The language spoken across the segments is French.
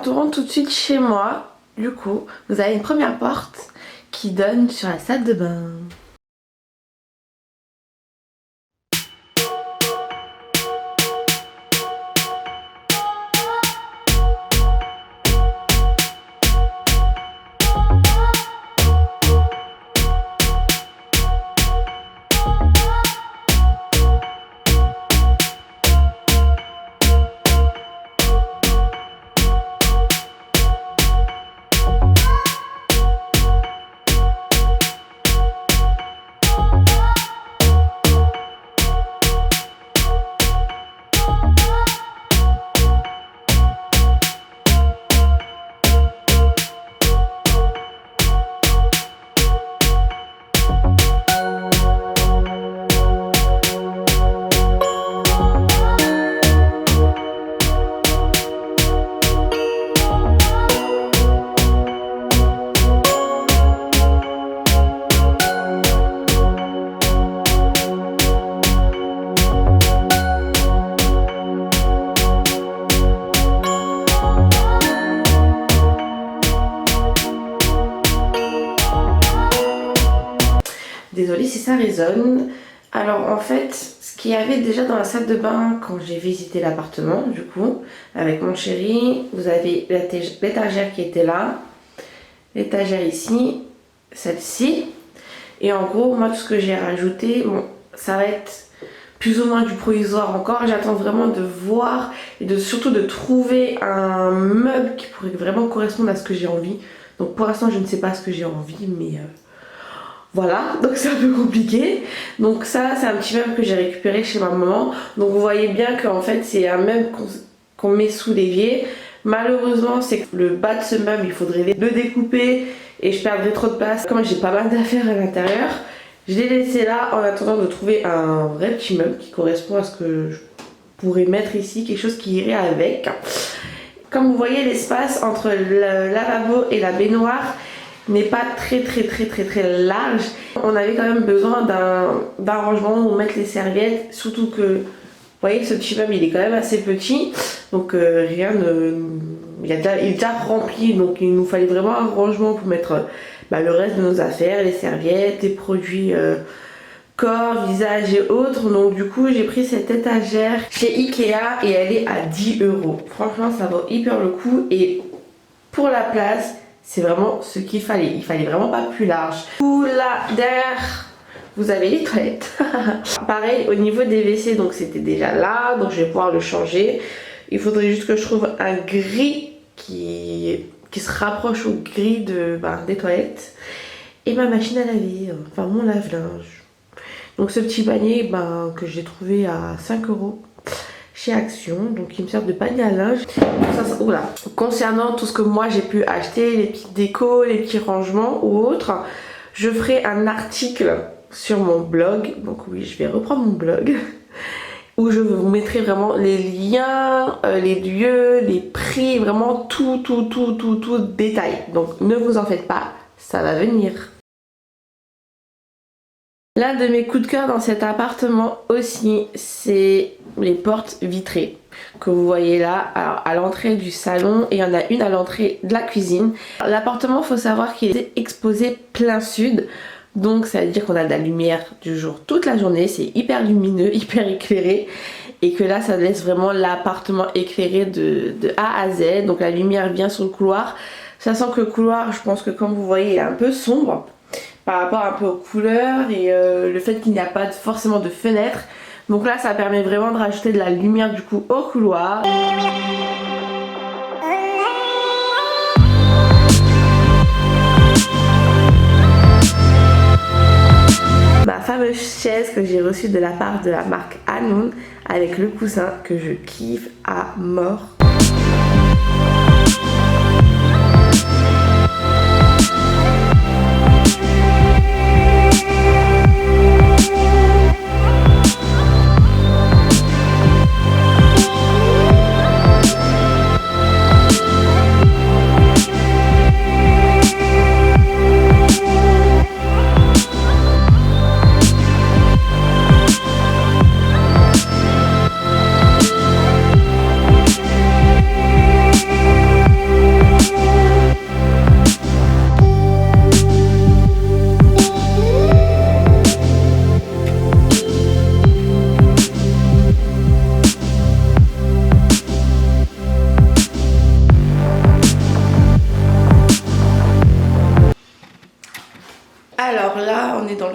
quand on rentre tout de suite chez moi, du coup, vous avez une première porte qui donne sur la salle de bain. Désolée si ça résonne. Alors en fait, ce qu'il y avait déjà dans la salle de bain quand j'ai visité l'appartement, du coup, avec mon chéri, vous avez l'étagère qui était là, l'étagère ici, celle-ci. Et en gros, moi tout ce que j'ai rajouté, bon, ça va être plus ou moins du provisoire encore. J'attends vraiment de voir et surtout de trouver un meuble qui pourrait vraiment correspondre à ce que j'ai envie. Donc pour l'instant, je ne sais pas ce que j'ai envie, mais... voilà, donc c'est un peu compliqué. Donc ça, c'est un petit meuble que j'ai récupéré chez ma maman. Donc vous voyez bien qu'en fait, c'est un meuble qu'on met sous l'évier. Malheureusement, c'est que le bas de ce meuble, il faudrait le découper et je perdrais trop de place. Comme j'ai pas mal d'affaires à l'intérieur, je l'ai laissé là en attendant de trouver un vrai petit meuble qui correspond à ce que je pourrais mettre ici, quelque chose qui irait avec. Comme vous voyez, l'espace entre le lavabo et la baignoire n'est pas très large. On avait quand même besoin d'un rangement où mettre les serviettes, surtout que vous voyez ce petit meuble il est quand même assez petit, donc rien ne... il est déjà rempli, donc il nous fallait vraiment un rangement pour mettre le reste de nos affaires, les serviettes, les produits corps, visage et autres. Donc du coup j'ai pris cette étagère chez Ikea et elle est à 10 €. Franchement ça vaut hyper le coup et pour la place c'est vraiment ce qu'il fallait. Il fallait vraiment pas plus large. Là derrière vous avez les toilettes. Pareil au niveau des WC, donc c'était déjà là, donc je vais pouvoir le changer. Il faudrait juste que je trouve un gris qui se rapproche au gris des toilettes. Et ma machine à laver, enfin mon lave-linge. Donc ce petit panier que j'ai trouvé à 5 € chez Action, donc il me sert de panier à linge. Oula. Concernant tout ce que moi j'ai pu acheter, les petites décos, les petits rangements ou autres, je ferai un article sur mon blog. Donc oui, je vais reprendre mon blog où je vous mettrai vraiment les liens, les lieux, les prix, vraiment tout détail. Donc ne vous en faites pas, ça va venir. L'un de mes coups de cœur dans cet appartement aussi, c'est les portes vitrées que vous voyez là. Alors à l'entrée du salon et il y en a une à l'entrée de la cuisine. L'appartement, il faut savoir qu'il est exposé plein sud. Donc ça veut dire qu'on a de la lumière du jour toute la journée. C'est hyper lumineux, hyper éclairé. Et que là, ça laisse vraiment l'appartement éclairé de A à Z. Donc la lumière vient sur le couloir. Sachant que le couloir, je pense que comme vous voyez, il est un peu sombre par rapport un peu aux couleurs et le fait qu'il n'y a pas forcément de fenêtre. Donc là ça permet vraiment de rajouter de la lumière du coup au couloir. Ma fameuse chaise que j'ai reçue de la part de la marque Hanoun avec le coussin que je kiffe à mort.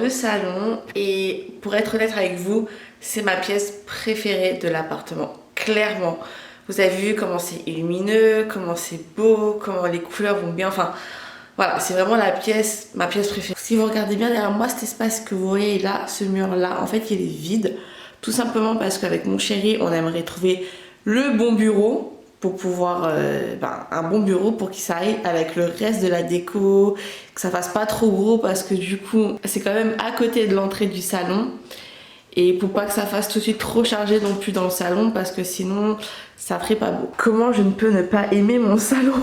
le salon et pour être honnête avec vous, c'est ma pièce préférée de l'appartement, clairement. Vous avez vu comment c'est lumineux, comment c'est beau, comment les couleurs vont bien, enfin voilà, c'est vraiment ma pièce préférée. Si vous regardez bien derrière moi, cet espace que vous voyez là, ce mur là, en fait il est vide, tout simplement parce qu'avec mon chéri, on aimerait trouver le bon bureau pour pouvoir, un bon bureau pour qu'il s'aille avec le reste de la déco, que ça fasse pas trop gros parce que du coup c'est quand même à côté de l'entrée du salon et pour pas que ça fasse tout de suite trop chargé non plus dans le salon parce que sinon ça ferait pas beau. Comment je ne peux ne pas aimer mon salon?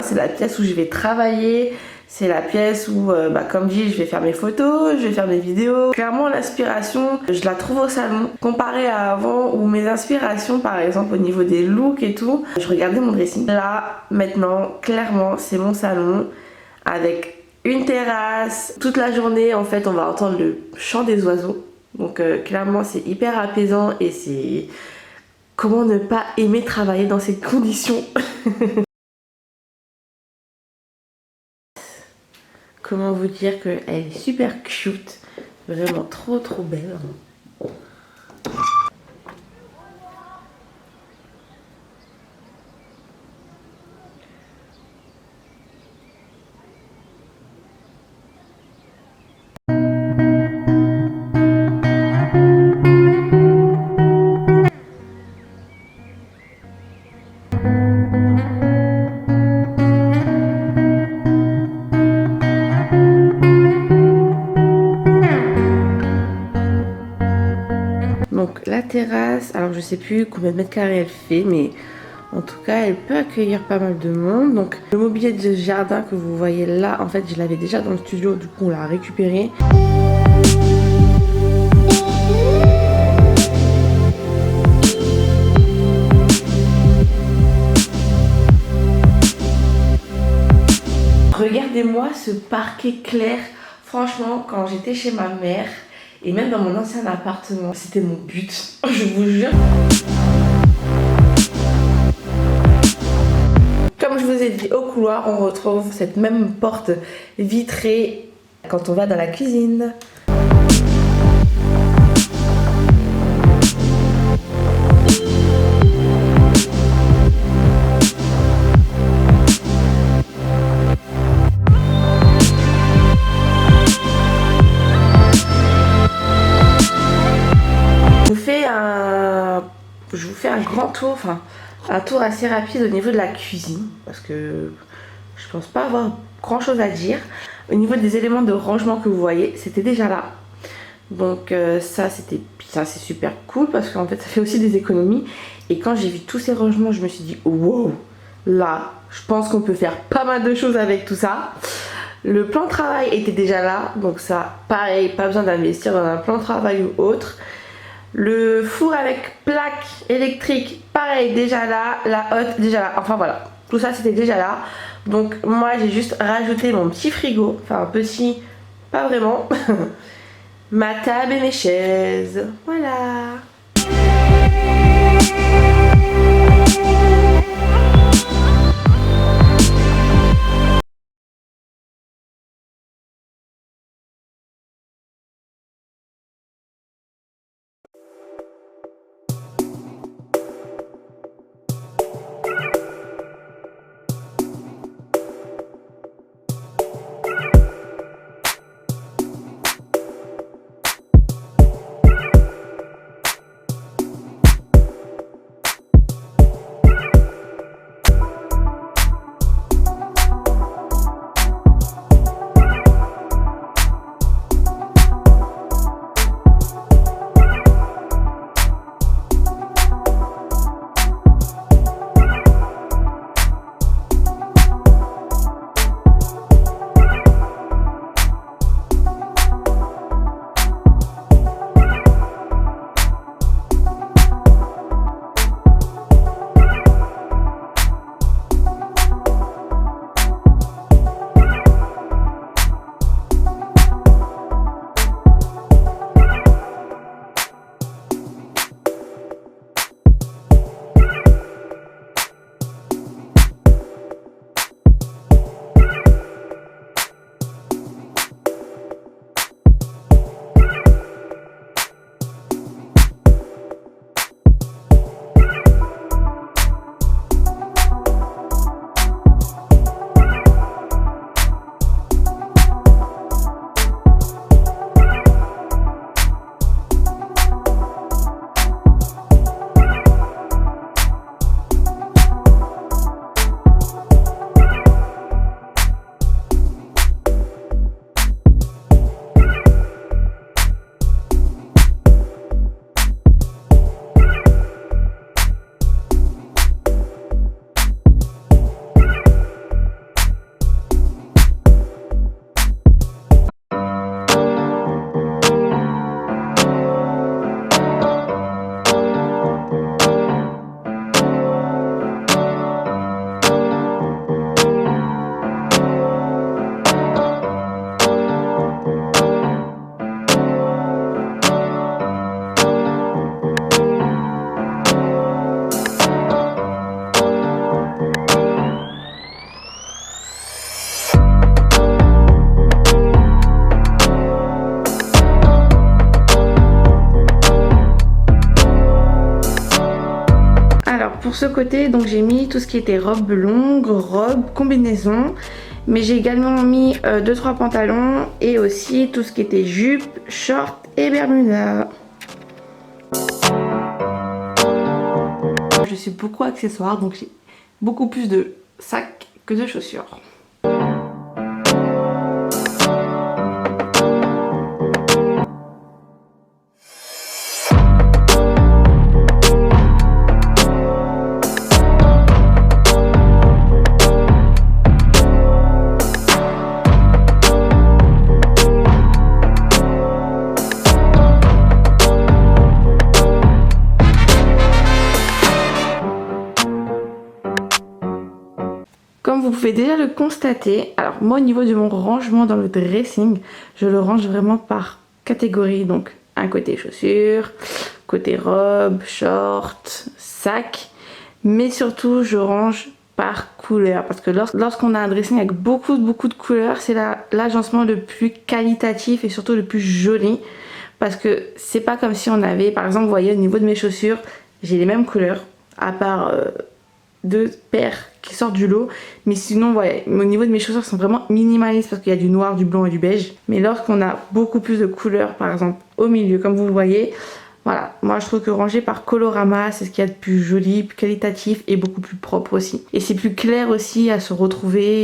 C'est la pièce où je vais travailler, c'est la pièce où, comme dit, je vais faire mes photos, je vais faire mes vidéos. Clairement, l'inspiration, je la trouve au salon. Comparé à avant, où mes inspirations, par exemple, au niveau des looks et tout, je regardais mon dressing. Là, maintenant, clairement, c'est mon salon avec une terrasse. Toute la journée, en fait, on va entendre le chant des oiseaux. Donc, clairement, c'est hyper apaisant et c'est... Comment ne pas aimer travailler dans ces conditions? Comment vous dire qu'elle est super cute, vraiment trop belle. Donc la terrasse, alors je sais plus combien de mètres carrés elle fait, mais en tout cas elle peut accueillir pas mal de monde. Donc le mobilier de jardin que vous voyez là, en fait je l'avais déjà dans le studio, du coup on l'a récupéré. Regardez-moi ce parquet clair. Franchement, quand j'étais chez ma mère, et même dans mon ancien appartement, c'était mon but, je vous jure. Comme je vous ai dit, au couloir, on retrouve cette même porte vitrée quand on va dans la cuisine. Je vous fais un grand tour, enfin un tour assez rapide au niveau de la cuisine parce que je pense pas avoir grand chose à dire. Au niveau des éléments de rangement que vous voyez, c'était déjà là. Donc ça c'est super cool parce qu'en fait ça fait aussi des économies. Et quand j'ai vu tous ces rangements, je me suis dit wow, là je pense qu'on peut faire pas mal de choses avec tout ça. Le plan de travail était déjà là, donc ça pareil, pas besoin d'investir dans un plan de travail ou autre. Le four avec plaque électrique, pareil, déjà là. La hotte, déjà là. Enfin voilà, tout ça c'était déjà là. Donc moi j'ai juste rajouté mon petit frigo. Enfin petit, pas vraiment. Ma table et mes chaises. Voilà. pour ce côté, donc j'ai mis tout ce qui était robe longue, robe, combinaison. Mais j'ai également mis 2-3 pantalons et aussi tout ce qui était jupe, short et bermuda. Je suis beaucoup accessoire, donc j'ai beaucoup plus de sacs que de chaussures. Comme vous pouvez déjà le constater, alors moi au niveau de mon rangement dans le dressing, je le range vraiment par catégorie. Donc un côté chaussures, côté robe, short, sac, mais surtout je range par couleur. Parce que lorsqu'on a un dressing avec beaucoup de couleurs, c'est l'agencement le plus qualitatif et surtout le plus joli. Parce que c'est pas comme si on avait, par exemple, vous voyez au niveau de mes chaussures, j'ai les mêmes couleurs, à part 2 paires qui sortent du lot, mais sinon ouais, au niveau de mes chaussures sont vraiment minimalistes parce qu'il y a du noir, du blanc et du beige. Mais lorsqu'on a beaucoup plus de couleurs, par exemple au milieu comme vous le voyez, voilà, moi je trouve que ranger par colorama c'est ce qu'il y a de plus joli, plus qualitatif et beaucoup plus propre aussi. Et c'est plus clair aussi à se retrouver.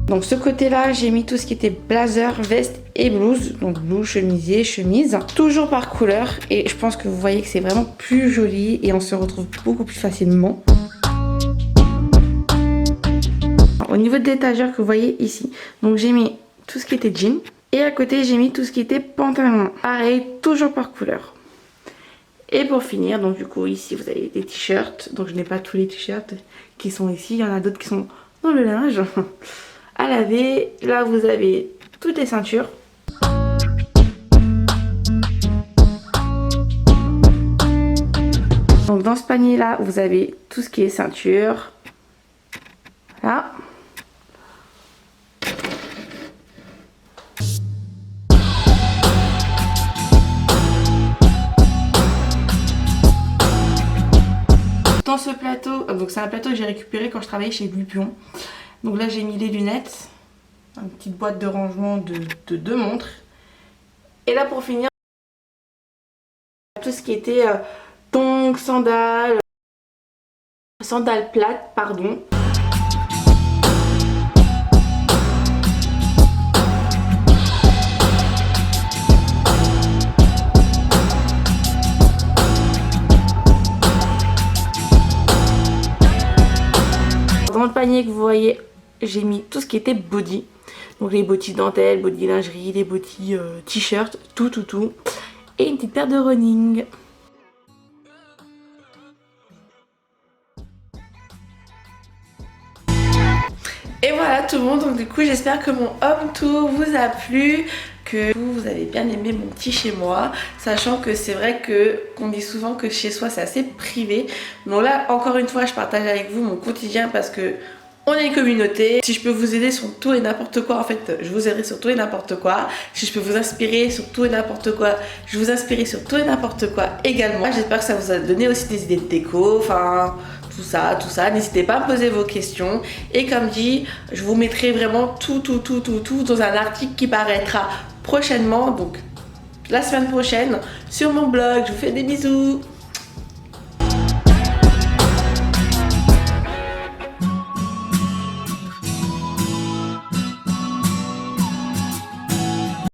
Donc ce côté là j'ai mis tout ce qui était blazer, veste et blouse. Donc blouse, chemisier, chemise. Toujours par couleur et je pense que vous voyez que c'est vraiment plus joli et on se retrouve beaucoup plus facilement. Au niveau de l'étagère que vous voyez ici, donc j'ai mis tout ce qui était jean et à côté j'ai mis tout ce qui était pantalon. Pareil, toujours par couleur. Et pour finir, donc du coup ici vous avez des t-shirts. Donc je n'ai pas tous les t-shirts qui sont ici, il y en a d'autres qui sont dans le linge à laver. Là vous avez toutes les ceintures. Donc dans ce panier là vous avez tout ce qui est ceinture. Voilà. Dans ce plateau, donc c'est un plateau que j'ai récupéré quand je travaillais chez Bupion. Donc là j'ai mis les lunettes, une petite boîte de rangement de 2 montres. Et là pour finir, tout ce qui était tongs, sandales plates, pardon. Dans le panier que vous voyez, j'ai mis tout ce qui était body. Donc les body dentelle, body lingerie, les body t-shirt, tout. Et une petite paire de running. Et voilà tout le monde, donc du coup j'espère que mon home tour vous a plu, que vous avez bien aimé mon petit chez moi, sachant que c'est vrai que qu'on dit souvent que chez soi c'est assez privé. Bon là encore une fois je partage avec vous mon quotidien parce que on est une communauté. Si je peux vous aider sur tout et n'importe quoi, en fait, je vous aiderai sur tout et n'importe quoi. Si je peux vous inspirer sur tout et n'importe quoi, je vous inspirerai sur tout et n'importe quoi également. J'espère que ça vous a donné aussi des idées de déco, enfin tout ça. N'hésitez pas à me poser vos questions. Et comme dit, je vous mettrai vraiment tout dans un article qui paraîtra prochainement, donc la semaine prochaine, sur mon blog. Je vous fais des bisous.